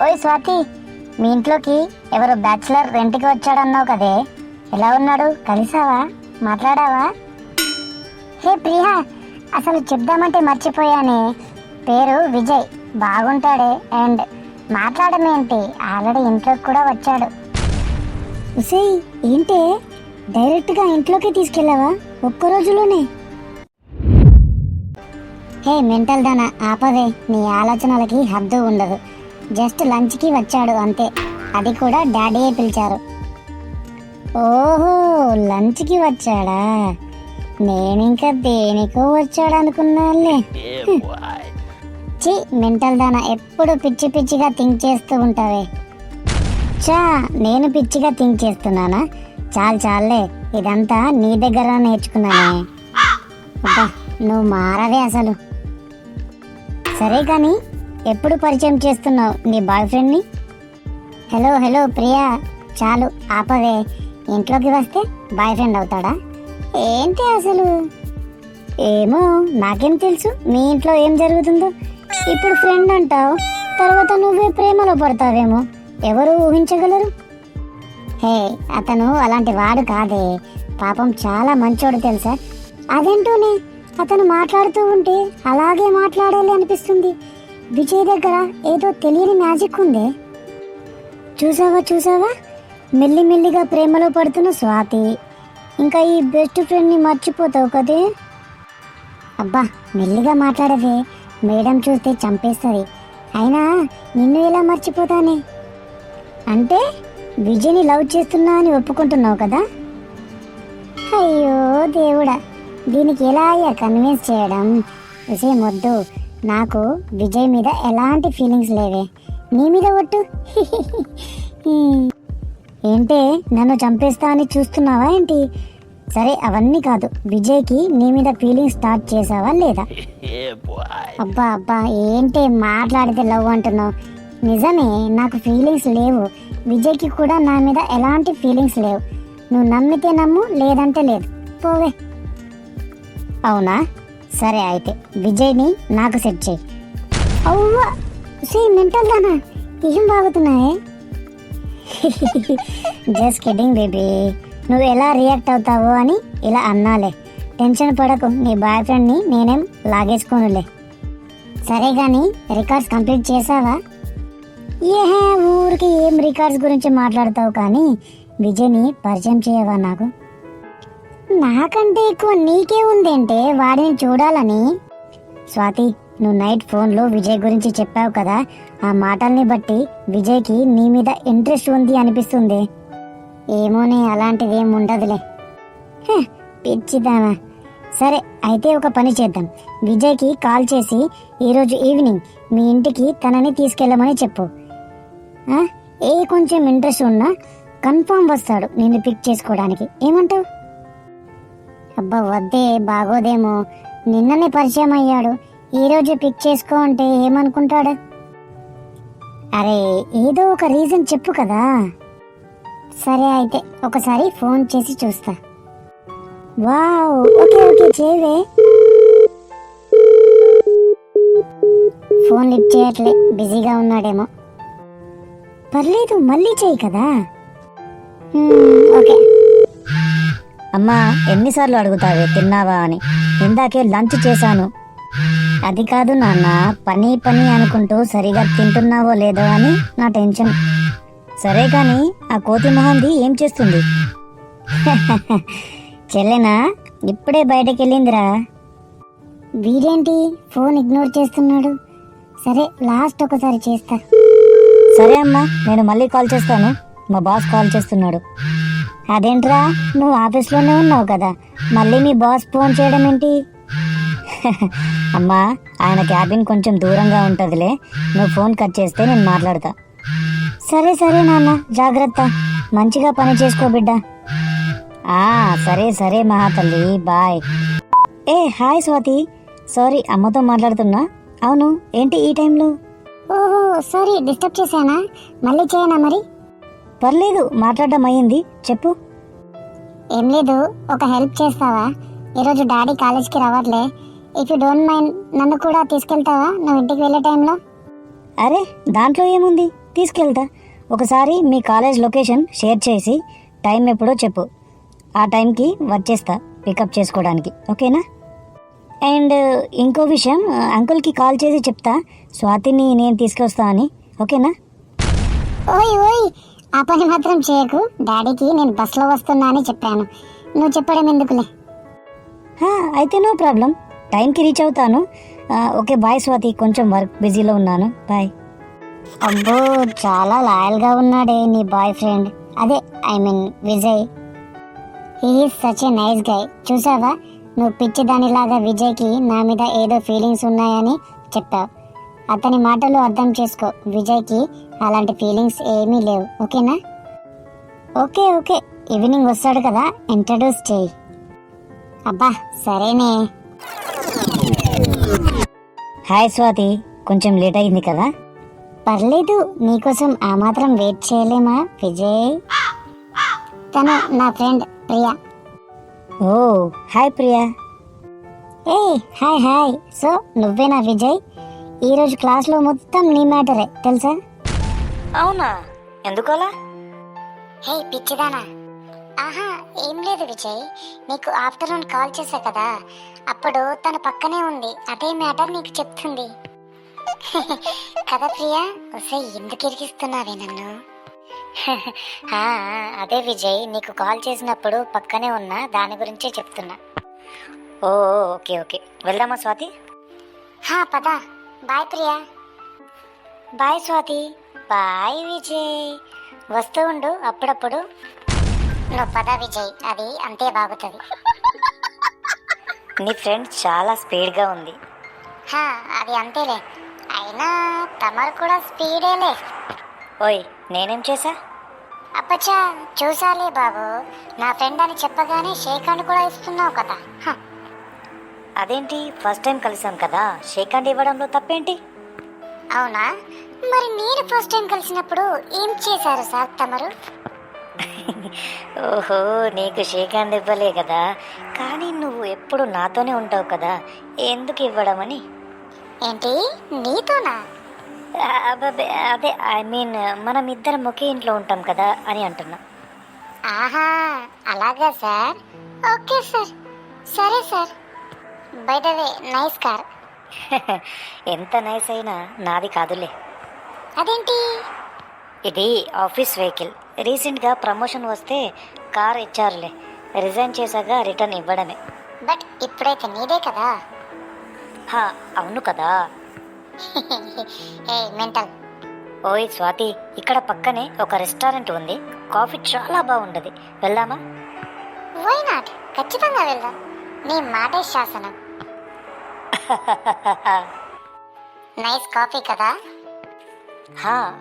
ఓయ్ స్వాతి, మీ ఇంట్లోకి ఎవరో బ్యాచులర్ రెంట్కి వచ్చాడన్నావు కదే, ఎలా ఉన్నాడు? కలిసావా? మాట్లాడావా? హే ప్రియా, అసలు చెప్దామంటే మర్చిపోయానే. పేరు విజయ్, బాగుంటాడే. అండ్ మాట్లాడమేంటి, ఆల్రెడీ ఇంట్లోకి కూడా వచ్చాడు. ఉసేయ్, ఏంటే డైరెక్ట్గా ఇంట్లోకి తీసుకెళ్ళావా ఒక్క రోజులోనే? హే మెంటల్ దానా, ఆపవే. నీ ఆలోచనలకి హద్దు ఉండదు. జస్ట్ లంచ్కి వచ్చాడు అంతే, అది కూడా డాడీయే పిలిచారు. ఓహో, లంచ్కి వచ్చాడా? నేనింకా దేనికో వచ్చాడు అనుకున్నాలే. చి మెంటల్ దానా, ఎప్పుడు పిచ్చి పిచ్చిగా థింక్ చేస్తూ ఉంటావే. చా, నేను పిచ్చిగా థింక్ చేస్తున్నానా? చాలే, ఇదంతా నీ దగ్గర నేర్చుకున్నానే. అబ్బా, నువ్వు మారవే అసలు. సరే కానీ, ఎప్పుడు పరిచయం చేస్తున్నావు నీ బాయ్ ఫ్రెండ్ని? హలో ప్రియా, చాలు ఆపవే. ఇంట్లోకి వస్తే బాయ్ ఫ్రెండ్ అవుతాడా ఏంటి అసలు? ఏమో, నాకేం తెలుసు మీ ఇంట్లో ఏం జరుగుతుందో. ఇప్పుడు ఫ్రెండ్ అంటావు, తర్వాత నువ్వే ప్రేమలో పడతావేమో. ఎవరు ఊహించగలరు? హే, అతను అలాంటి వాడు కాదే. పాపం చాలా మంచోడు తెలుసా. అదేంటోనే, అతను మాట్లాడుతూ ఉంటే అలాగే మాట్లాడాలి అనిపిస్తుంది. విజయ్ దగ్గర ఏదో తెలియని మ్యాజిక్ ఉందే. చూసావా, మెల్లిమెల్లిగా ప్రేమలో పడుతున్న స్వాతి, ఇంకా ఈ బెస్ట్ ఫ్రెండ్ని మర్చిపోతావు కదే. అబ్బా, మెల్లిగా మాట్లాడవే, మేడం చూస్తే చంపేస్తుంది. అయినా నిన్ను ఎలా మర్చిపోతానే? అంటే విజయ్ని లవ్ చేస్తున్నా అని ఒప్పుకుంటున్నావు కదా? అయ్యో దేవుడా, దీనికి ఎలా అయ్యా కన్విన్స్ చేయడం? విజయ్ మొద్దు, నాకు విజయ్ మీద ఎలాంటి ఫీలింగ్స్ లేవే. నీ మీద ఒట్టు. ఏంటే, నన్ను చంపేస్తా అని చూస్తున్నావా ఏంటి? సరే, అవన్నీ కాదు, విజయ్కి నీ మీద ఫీలింగ్స్ స్టార్ట్ చేసావా లేదా? అబ్బా, ఏంటే మాట్లాడితే లవ్ అంటున్నావు? నిజమే, నాకు ఫీలింగ్స్ లేవు. విజయ్కి కూడా నా మీద ఎలాంటి ఫీలింగ్స్ లేవు. నువ్వు నమ్మితే నమ్ము, లేదంటే లేదు, పోవే. అవునా? సరే అయితే విజయ్ని నాకు సెట్ చేయి. అవ్వా, మెంటల్ దానా, ఏం బాగుతున్నాయే? Just kidding baby. నువ్వు ఎలా రియాక్ట్ అవుతావో అని ఇలా అన్నాలే. టెన్షన్ పడకు, నీ బాయ్ ఫ్రెండ్ని నేనేం లాగేసుకోనులే. సరే కానీ, రికార్డ్స్ కంప్లీట్ చేసావా? ఊరికి ఏం రికార్డ్స్ గురించి మాట్లాడతావు కానీ విజయ్ని పరిచయం చేయవా నాకు? నాకంటే ఎక్కువ నీకే ఉందేంటే వాడిని చూడాలని. స్వాతి, నువ్వు నైట్ ఫోన్లో విజయ్ గురించి చెప్పావు కదా, ఆ మాటల్ని బట్టి విజయ్కి నీ మీద ఇంట్రెస్ట్ ఉంది అనిపిస్తుంది. ఏమోనే, అలాంటిదేం ఉండదులే. పిచ్చిదానా. సరే అయితే ఒక పని చేద్దాం, విజయ్కి కాల్ చేసి ఈరోజు ఈవినింగ్ మీ ఇంటికి తనని తీసుకెళ్ళమని చెప్పు. కొంచెం ఇంట్రెస్ట్ ఉన్నా కన్ఫామ్ వస్తాడు నిన్ను పిక్ చేసుకోవడానికి. ఏమంటావు? అబ్బా వద్దే, బాగోదేమో. నిన్ననే పరిచయం అయ్యాడు, ఈరోజు పిక్ చేసుకో అంటే ఏమనుకుంటాడు? అరే, ఏదో ఒక రీజన్ చెప్పు కదా. సరే అయితే ఒకసారి ఫోన్ చేసి చూస్తా. వావ్, ఓకే చేయవే. ఫోన్ లిఫ్ట్ చేయట్లే, బిజీగా ఉన్నాడేమో. పర్లేదు, మళ్ళీ చేయి కదా. ఓకే. అమ్మా, ఎన్నిసార్లు అడుగుతావే తిన్నావా అని? ఇందాకే లంచ్ చేశాను. అది కాదు నాన్న, పని అనుకుంటూ సరిగా తింటున్నావో లేదో అని నా టెన్షన్. సరే కానీ, ఆ కోతి మొహంది ఏం చేస్తుంది? చెల్లెనా, ఇప్పుడే బయటకు వెళ్ళిందిరా. వీడేంటి ఫోన్ ఇగ్నోర్ చేస్తున్నాడు? సరే, లాస్ట్ ఒకసారి చేస్తా. సరే అమ్మా, నేను మళ్ళీ కాల్ చేస్తాను, మా బాస్ కాల్ చేస్తున్నాడు. అదేంట్రా, నువ్వు ఆఫీస్లోనే ఉన్నావు కదా, మళ్ళీ మీ బాస్ ఫోన్ చేయడం ఏంటి? అమ్మా, ఆయన క్యాబిన్ కొంచెం దూరంగా ఉంటుందిలే, నువ్వు ఫోన్ కట్ చేస్తే నేను మాట్లాడతా. సరే నాన్న, జాగ్రత్త, మంచిగా పని చేసుకో బిడ్డ. సరే మహాతల్లి, బాయ్. హాయ్ స్వాతి, సారీ అమ్మతో మాట్లాడుతున్నా. అవును, ఏంటి ఈ టైంలో? ఓహో సారీ, డిస్టర్బ్ చేశానా? మళ్ళీ చేయనా మరి? పర్లేదు, మాట్లాడడం అయ్యింది, చెప్పు. ఏం లేదు, ఒక హెల్ప్ చేస్తావా? ఈరోజు డాడీ కాలేజ్కి రావట్లే. ఇఫ్ యూ డోంట్ మైండ్, నన్ను కూడా తీసుకెళ్తావా నువ్వు ఇంటికి వెళ్ళే టైంలో? అరే, దాంట్లో ఏముంది, తీసుకెళ్తా. ఒకసారి మీ కాలేజ్ లొకేషన్ షేర్ చేసి టైం ఎప్పుడో చెప్పు, ఆ టైంకి వచ్చేస్తా పికప్ చేసుకోవడానికి, ఓకేనా? అండ్ ఇంకో విషయం, అంకుల్కి కాల్ చేసి చెప్తా స్వాతిని నేను తీసుకొస్తా అని, ఓకేనా? ఓయ్ ఓయ్, ఆ పని మాత్రం చేయకు. డాడీకి నేను బస్సులో వస్తున్నా అని చెప్పాను, నువ్వు చెప్పడం ఎందుకులే. అయితే నో ప్రాబ్లం, టైంకి రీచ్ అవుతాను. ఓకే బాయ్ స్వాతి, కొంచెం వర్క్ బిజీలో ఉన్నాను, బాయ్. అబ్బో, చాలా లాయల్గా ఉన్నాడే నీ బాయ్ ఫ్రెండ్, అదే I mean Vijay. He is such a nice guy. చూసావా, నువ్వు పిచ్చిదానిలాగా విజయ్కి నా మీద ఏదో ఫీలింగ్స్ ఉన్నాయని చెప్పావు. అతని మాటలు అర్థం చేసుకో, విజయ్కి అలాంటి ఫీలింగ్స్ ఏమీ లేవు, ఓకేనా? ఓకే ఓకే, ఈవినింగ్ వస్తాడు కదా, ఇంట్రడ్యూస్ చేయి. అబ్బా సరేనే. హాయ్ స్వాతి, కొంచెం లేట్ అయింది కదా? పర్లేదు, నీకోసం ఆ మాత్రం వెయిట్ చేయలేమా విజయ్? తను నా ఫ్రెండ్ ప్రియా. ఓ హాయ్ ప్రియా. ఏ హాయ్ హాయ్. సో నువ్వేనా విజయ్? ఈరోజు క్లాస్లో మొత్తం నీ మ్యాటరే తెలుసా? అవునా, ఎందుకలా? హే పిచ్చిదానా. ఆహా ఏం లేదు విజయ్, నీకు ఆఫ్టర్నూన్ కాల్ చేశా కదా, అప్పుడు తన పక్కనే ఉంది, అదే మ్యాటర్ నీకు చెప్తుంది. కదా ప్రియా, వస్తే ఎందుకు ఇరికిస్తున్నావే నన్ను? అదే విజయ్, నీకు కాల్ చేసినప్పుడు పక్కనే ఉన్నా, దాని గురించే చెప్తున్నా. ఓ ఓకే ఓకే, వెళ్దామా స్వాతి? పద. Bye Priya. Bye Swati. Bye Vijay. వస్తూ ఉండు అప్పుడప్పుడు. నువ్వు పద విజయ్, అది అంతే బాగుతుంది. నీ ఫ్రెండ్ చాలా స్పీడ్గా ఉంది. అది అంతేలే, అయినా తమరు కూడా స్పీడేలే. ఓయ్ నేనేం చేశా? అప్పచ్చా చూసాలే బాబు, నా ఫ్రెండ్ అని చెప్పగానే షేక్ హ్యాండ్ కూడా ఇస్తున్నావు కదా. అదేంటి, ఫస్ట్ టైం కలిసాం కదా, షేక్ హ్యాండ్ ఇవ్వడంలో తప్పేంటి? అవునా, మరి నేను ఫస్ట్ టైం కలిసినప్పుడు ఏం చేశారు సార్ తమరు? ఓహో, నీకు షేక్ హ్యాండ్ ఇవ్వలే కదా, కానీ నువ్వు ఎప్పుడు నాతోనే ఉంటావు కదా, ఎందుకు ఇవ్వడమని. ఏంటి నీతోనా? అదే ఐ మీన్ మనం ఇద్దరం ఒకే ఇంట్లో ఉంటాం కదా అని అంటున్నా. ఆహా అలాగా సార్, ఓకే సార్, సరే sir. By the way nice car. ఎంత నైస్ అయినా నాది కాదులే. అదేంటి? ఇది ఆఫీస్ వెహికల్, రీసెంట్గా ప్రమోషన్ వస్తే కార్ ఇచ్చారులే, రిజైన్ చేశాక రిటర్న్ ఇవ్వడమే. బట్ ఇప్పుడైతే నీదే కదా. అవును కదా. ఏ మెంటల్. ఓయ్ స్వాతి, ఇక్కడ పక్కనే ఒక రెస్టారెంట్ ఉంది, కాఫీ చాలా బాగుండదు, వెళ్దామా? వై నాట్, ఖచ్చితంగా వెళ్దాం, నీ మాటే శాసనం. నైస్ కాఫీ కదా.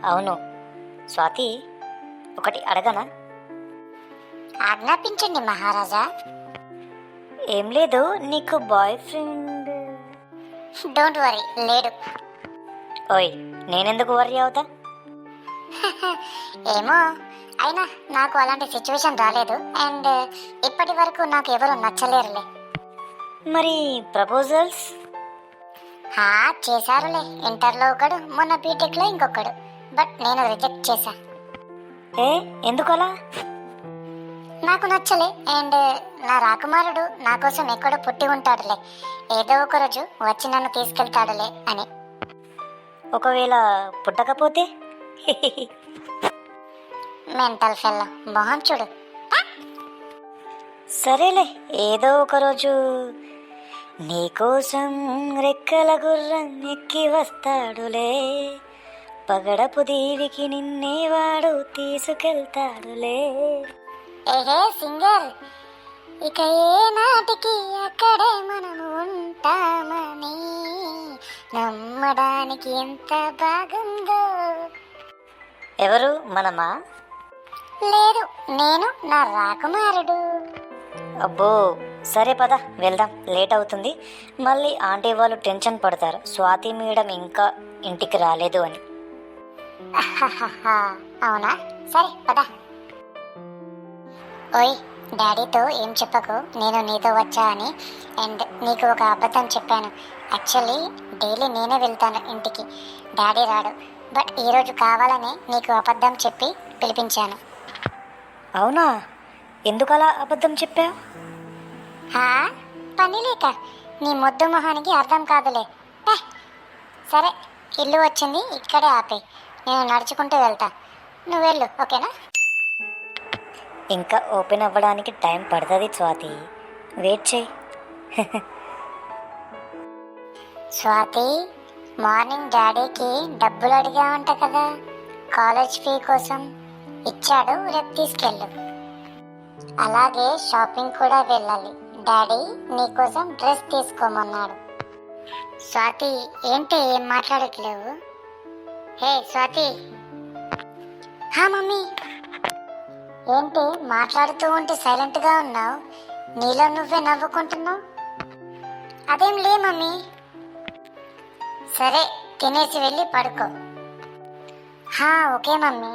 అవును. స్వాతి, ఒకటి అడగనా? ఆజ్ఞాపించండి మహారాజా. ఏం లేదు, నీకు బాయ్ ఫ్రెండ్? డోంట్ వరీ, లేడు. ఓయ్ నేనెందుకు వర్రీ అవుతా? ఏమో, అయినా నాకు అలాంటి సిచ్యువేషన్ రాలేదు, అండ్ ఇప్పటి వరకు నాకు ఎవరు నచ్చలేరులే. మరి ప్రపోజల్స్? చేశారులే, ఇంటర్లో ఒకడు, మొన్న బీటెక్లో ఇంకొకడు, బట్ నేను రిజెక్ట్ చేశా. ఎందుకలా? నాకు నచ్చలే, అండ్ నా రాకుమారుడు నా కోసం ఎక్కడో పుట్టి ఉంటాడులే, ఏదో ఒక రోజు వచ్చి నన్ను తీసుకెళ్తాడులే అని. ఒకవేళ పుట్టకపోతే? మెంటల్ ఫెల్లో, మొహం చూడు. సరేలే, ఏదో ఒక రోజు నీకోసం రెక్కల గుర్రం ఎక్కి వస్తాడులే, పగడపు దీవికి నిన్నేవాడు తీసుకెళ్తాడులే. ఏహే సింగర్, ఇక ఏ నాటికి అక్కడే మనము ఉంటామని నమ్మడానికి ఎంత బాగుందో. ఎవరు, మనమా? లేదు, నేను నా రాకుమారుడు. అబ్బో సరే పద వెళ్దాం, లేట్ అవుతుంది, మళ్ళీ ఆంటీ వాళ్ళు టెన్షన్ పడతారు స్వాతి మేడం ఇంకా ఇంటికి రాలేదు అని. అవునా, సరే పద. ఓయ్ డాడీతో ఏం చెప్పకు నేను నీతో వచ్చా అని, అండ్ నీకు ఒక అబద్ధం చెప్పాను. యాక్చువల్లీ డైలీ నేనే వెళ్తాను ఇంటికి, డాడీ రాడు. బట్ ఈరోజు కావాలని నీకు అబద్ధం చెప్పి పిలిపించాను. అవునా? ఎందుకలా అబద్ధం చెప్పా? హా, పని లేక నీ మొద్దు మొహానికి అర్థం కాదులే. హే, సరే, ఇల్లు వచ్చింది, ఇక్కడే ఆపే, నేను నడుచుకుంటూ వెళ్తా, నువ్వు వెళ్ళు, ఓకేనా? ఇంకా ఓపెన్ అవ్వడానికి టైం పడుతుంది స్వాతి, వెయిట్ చేయి. స్వాతి, మార్నింగ్ డాడీకి డబ్బులు అడిగావంట కదా, కాలేజ్ ఫీ కోసం. ఇచ్చాడు, రేపు తీసుకెళ్ళు. అలాగే షాపింగ్ కూడా వెళ్ళాలి, డాడీ నీకోసం డ్రెస్ తీసుకోమన్నాడు. స్వాతి, ఏంటి ఏం మాట్లాడట్లేవు? హే స్వాతి. హా మమ్మీ. ఏంటి మాట్లాడుతూ ఉంటే సైలెంట్గా ఉన్నావు? నీలో నువ్వే నవ్వుకుంటున్నావు? అదేం లే మమ్మీ. సరే, తినేసి వెళ్ళి పడుకో. హా, ఓకే మమ్మీ.